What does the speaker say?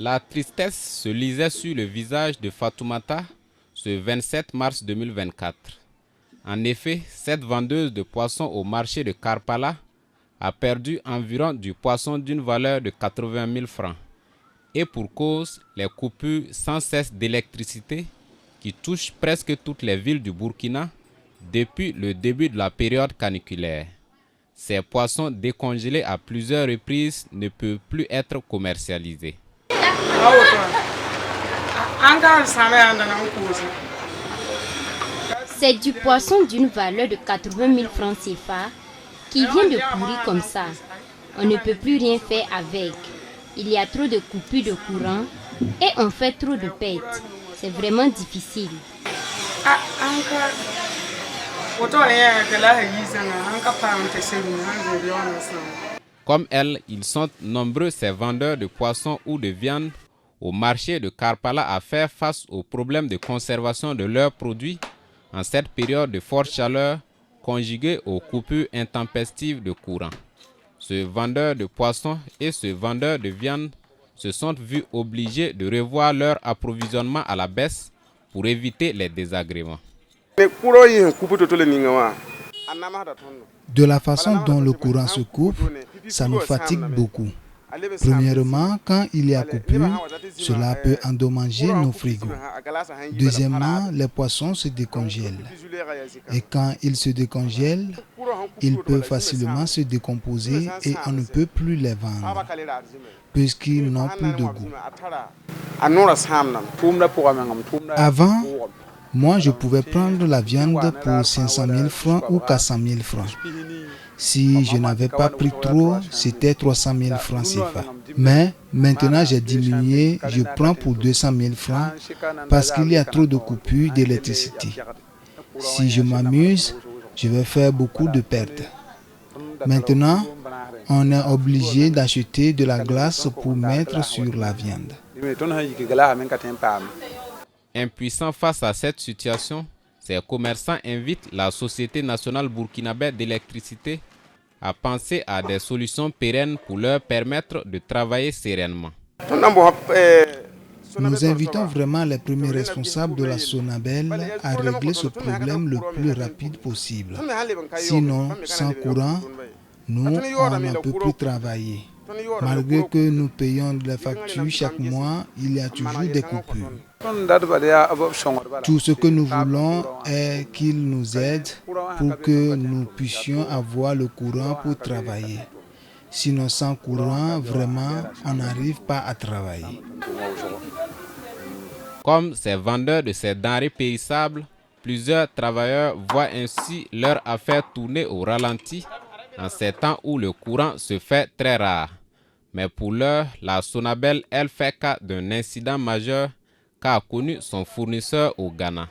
La tristesse se lisait sur le visage de Fatoumata ce 27 mars 2024. En effet, cette vendeuse de poissons au marché de Karpala a perdu environ du poisson d'une valeur de 80 000 francs. Et pour cause, les coupures sans cesse d'électricité qui touchent presque toutes les villes du Burkina depuis le début de la période caniculaire. Ces poissons décongelés à plusieurs reprises ne peuvent plus être commercialisés. C'est du poisson d'une valeur de 80 000 francs CFA qui vient de pourrir comme ça. On ne peut plus rien faire avec. Il y a trop de coupures de courant et on fait trop de pertes. C'est vraiment difficile. Comme elle, ils sont nombreux ces vendeurs de poissons ou de viande au marché de Karpala à faire face aux problèmes de conservation de leurs produits en cette période de forte chaleur conjuguée aux coupures intempestives de courant. Ce vendeur de poissons et ce vendeur de viande se sont vus obligés de revoir leur approvisionnement à la baisse pour éviter les désagréments. De la façon dont le courant se coupe, ça nous fatigue beaucoup. Premièrement, quand il y a coupure, cela peut endommager nos frigos. Deuxièmement, les poissons se décongèlent. Et quand ils se décongèlent, ils peuvent facilement se décomposer et on ne peut plus les vendre, puisqu'ils n'ont plus de goût. Avant, moi, je pouvais prendre la viande pour 500 000 francs ou 400 000 francs. Si je n'avais pas pris trop, c'était 300 000 francs CFA. Mais maintenant, j'ai diminué, je prends pour 200 000 francs parce qu'il y a trop de coupures d'électricité. Si je m'amuse, je vais faire beaucoup de pertes. Maintenant, on est obligé d'acheter de la glace pour mettre sur la viande. Impuissants face à cette situation, ces commerçants invitent la Société nationale burkinabé d'électricité à penser à des solutions pérennes pour leur permettre de travailler sereinement. Nous invitons vraiment les premiers responsables de la Sonabel à régler ce problème le plus rapide possible. Sinon, sans courant, nous, on ne peut plus travailler. Malgré que nous payons les factures chaque mois, il y a toujours des coupures. Tout ce que nous voulons est qu'ils nous aident pour que nous puissions avoir le courant pour travailler. Sinon, sans courant, vraiment, on n'arrive pas à travailler. Comme ces vendeurs de ces denrées périssables, plusieurs travailleurs voient ainsi leur affaire tourner au ralenti en ces temps où le courant se fait très rare. Mais pour l'heure, la Sonabel, elle fait cas d'un incident majeur qu'a connu son fournisseur au Ghana.